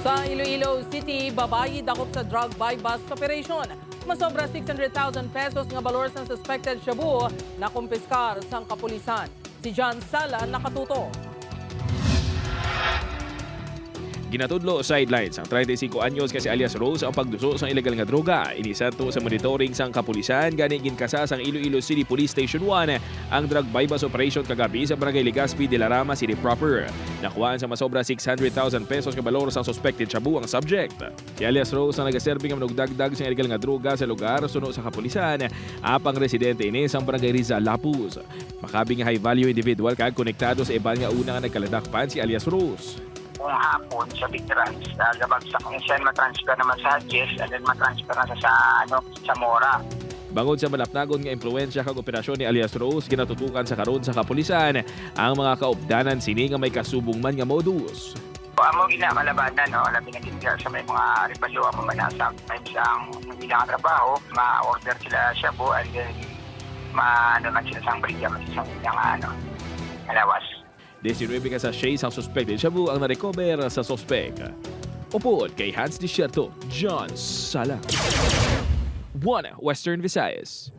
Sa Iloilo City, Babaye dakop sa drug buy-bust operation. Masobra 600,000 pesos nga balor sa suspected shabu nakumpiskar sa Kapulisan. Si John Sala nakatuto. Ginatudlo sidelines ang 35 anyos kasi alias Rose ang pagduso sa iligal nga droga. Inisanto sa monitoring sang Kapulisan gani ginkasa sang Iloilo City Police Station 1 ang drug buy-bust operation kagabi sa Barangay Legazpi de la Rama City proper. Nakuhaan sa masobra 600,000 pesos nga balor sa suspected shabu ang subject. Si alias Rose ang nagaserbing ang manugdagdag sa iligal nga droga sa lugar suno sa Kapulisan apang residente ini sang Barangay Rizal Lapuz. Makabi nga high value individual kag konektado sa iban nga una nga nagkaladakpan si alias Rose. Kung hapon sa big trans, gabagsak kung saan matransfer naman sa Hadjes and then matransfer na sa Mora. Bangod sa malapnagon nga impluensya kag operasyon ni alias Rose, ginatutukan sa karon sa Kapulisan ang mga kaupdanan sini nga may kasubong man nga modus. Amo ginamalabanan, no? Labi na ginagawa sa may mga ribalo ang mamanasa. Sometimes ang ilang trabaho, ma-order sila shabu and then man sila sang baligya sa ilang alawas. 19 kasasay ang suspected shabu ang na-recover sa suspect. Upod kay Hans Desierto, John Sala. 1 Western Visayas.